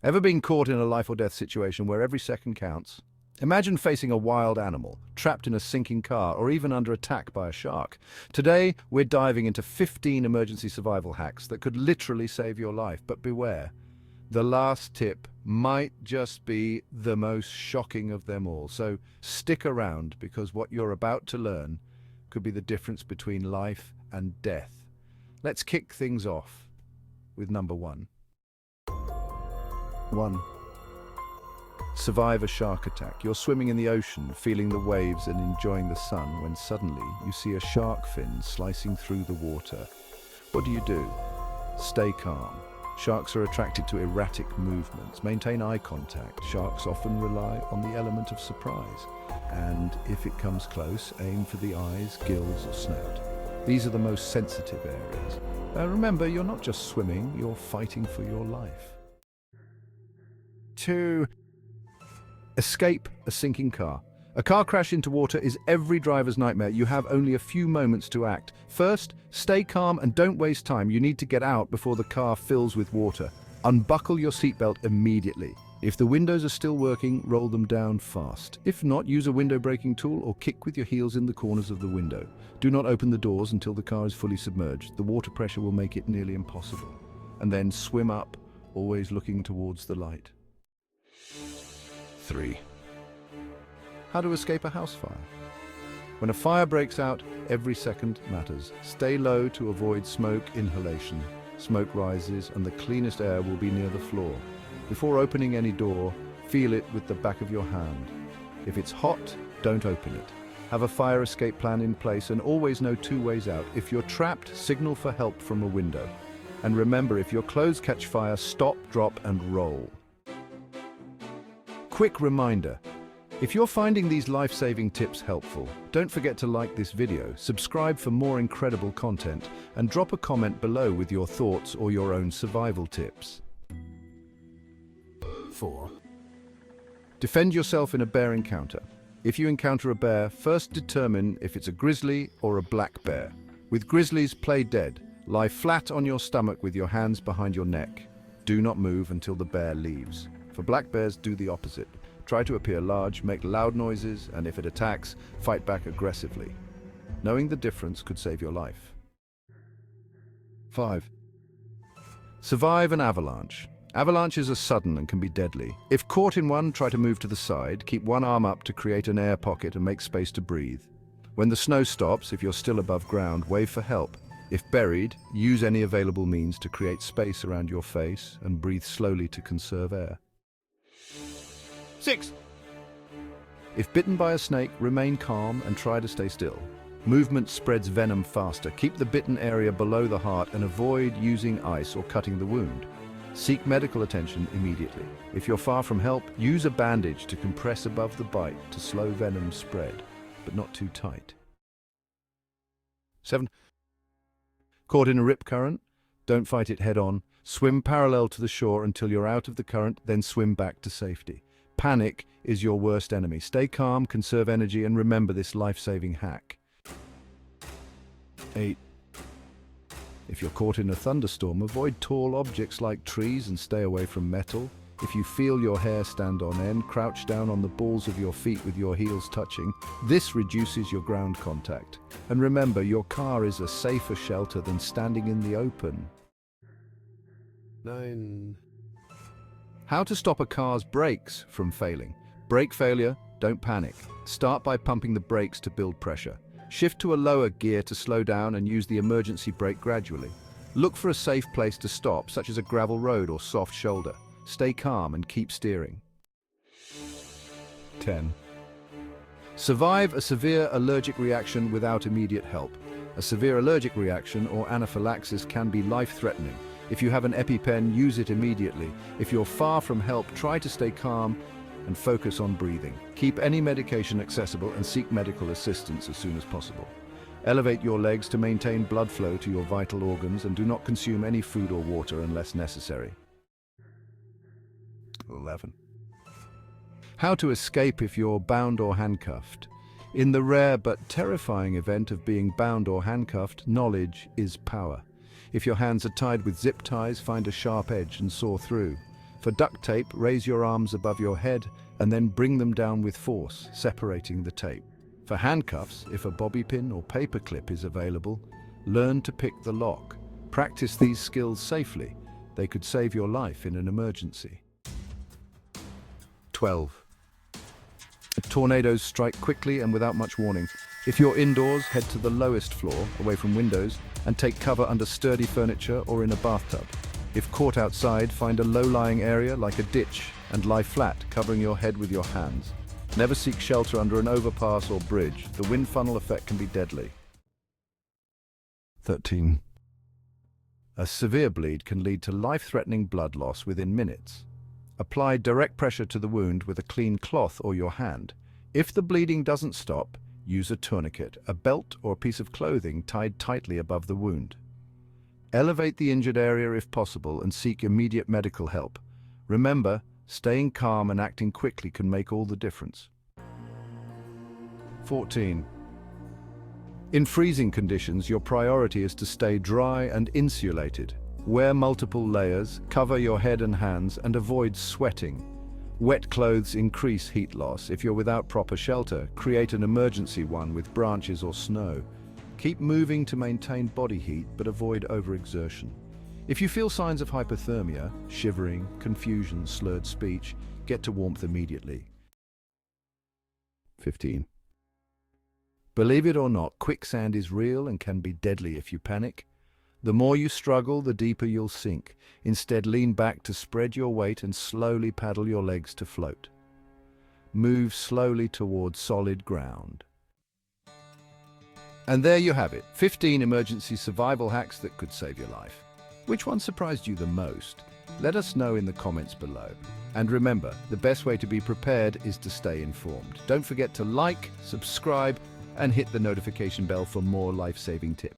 Ever been caught in a life or death situation where every second counts? Imagine facing a wild animal, trapped in a sinking car, or even under attack by a shark. Today, we're diving into 15 emergency survival hacks that could literally save your life. But beware, the last tip might just be the most shocking of them all. So stick around, because what you're about to learn could be the difference between life and death. Let's kick things off with number one. 1. Survive a shark attack. You're swimming in the ocean, feeling the waves and enjoying the sun, when suddenly you see a shark fin slicing through the water. What do? Stay calm. Sharks are attracted to erratic movements. Maintain eye contact. Sharks often rely on the element of surprise. And if it comes close, aim for the eyes, gills, or snout. These are the most sensitive areas. Remember, you're not just swimming, you're fighting for your life. 2. Escape a sinking car. A car crash into water is every driver's nightmare. You have only a few moments to act. First, stay calm and don't waste time. You need to get out before the car fills with water. Unbuckle your seatbelt immediately. If the windows are still working, roll them down fast. If not, use a window breaking tool or kick with your heels in the corners of the window. Do not open the doors until the car is fully submerged. The water pressure will make it nearly impossible. And then swim up, always looking towards the light. 3. How to escape a house fire. When a fire breaks out, every second matters. Stay low to avoid smoke inhalation. Smoke rises and the cleanest air will be near the floor. Before opening any door, feel it with the back of your hand. If it's hot, don't open it. Have a fire escape plan in place and always know 2 ways out. If you're trapped, signal for help from a window. And remember, if your clothes catch fire, stop, drop, and roll. Quick reminder, if you're finding these life-saving tips helpful, don't forget to like this video, subscribe for more incredible content, and drop a comment below with your thoughts or your own survival tips. 4. Defend yourself in a bear encounter. If you encounter a bear, first determine if it's a grizzly or a black bear. With grizzlies, play dead. Lie flat on your stomach with your hands behind your neck. Do not move until the bear leaves. For black bears, do the opposite. Try to appear large, make loud noises, and if it attacks, fight back aggressively. Knowing the difference could save your life. 5. Survive an avalanche. Avalanches are sudden and can be deadly. If caught in one, try to move to the side. Keep one arm up to create an air pocket and make space to breathe. When the snow stops, if you're still above ground, wave for help. If buried, use any available means to create space around your face and breathe slowly to conserve air. 6. If bitten by a snake, remain calm and try to stay still. Movement spreads venom faster. Keep the bitten area below the heart and avoid using ice or cutting the wound. Seek medical attention immediately. If you're far from help, use a bandage to compress above the bite to slow venom spread, but not too tight. 7. Caught in a rip current? Don't fight it head on. Swim parallel to the shore until you're out of the current, then swim back to safety. Panic is your worst enemy. Stay calm, conserve energy, and remember this life-saving hack. 8. If you're caught in a thunderstorm, avoid tall objects like trees and stay away from metal. If you feel your hair stand on end, crouch down on the balls of your feet with your heels touching. This reduces your ground contact. And remember, your car is a safer shelter than standing in the open. 9. How to stop a car's brakes from failing. Brake failure, don't panic. Start by pumping the brakes to build pressure. Shift to a lower gear to slow down and use the emergency brake gradually. Look for a safe place to stop, such as a gravel road or soft shoulder. Stay calm and keep steering. 10. Survive a severe allergic reaction without immediate help. A severe allergic reaction or anaphylaxis can be life-threatening. If you have an EpiPen, use it immediately. If you're far from help, try to stay calm and focus on breathing. Keep any medication accessible and seek medical assistance as soon as possible. Elevate your legs to maintain blood flow to your vital organs and do not consume any food or water unless necessary. 11. How to escape if you're bound or handcuffed. In the rare but terrifying event of being bound or handcuffed, knowledge is power. If your hands are tied with zip ties, find a sharp edge and saw through. For duct tape, raise your arms above your head and then bring them down with force, separating the tape. For handcuffs, if a bobby pin or paper clip is available, learn to pick the lock. Practice these skills safely. They could save your life in an emergency. 12. Tornadoes strike quickly and without much warning. If you're indoors, head to the lowest floor, away from windows, and take cover under sturdy furniture or in a bathtub. If caught outside, find a low-lying area like a ditch and lie flat, covering your head with your hands. Never seek shelter under an overpass or bridge. The wind funnel effect can be deadly. 13. A severe bleed can lead to life-threatening blood loss within minutes. Apply direct pressure to the wound with a clean cloth or your hand. If the bleeding doesn't stop, use a tourniquet, a belt or a piece of clothing tied tightly above the wound. Elevate the injured area if possible and seek immediate medical help. Remember, staying calm and acting quickly can make all the difference. 14. In freezing conditions, your priority is to stay dry and insulated. Wear multiple layers, cover your head and hands, and avoid sweating. Wet clothes increase heat loss. If you're without proper shelter, create an emergency one with branches or snow. Keep moving to maintain body heat, but avoid overexertion. If you feel signs of hypothermia, shivering, confusion, slurred speech, get to warmth immediately. 15. Believe it or not, quicksand is real and can be deadly if you panic. The more you struggle, the deeper you'll sink. Instead, lean back to spread your weight and slowly paddle your legs to float. Move slowly towards solid ground. And there you have it, 15 emergency survival hacks that could save your life. Which one surprised you the most? Let us know in the comments below. And remember, the best way to be prepared is to stay informed. Don't forget to like, subscribe, and hit the notification bell for more life-saving tips.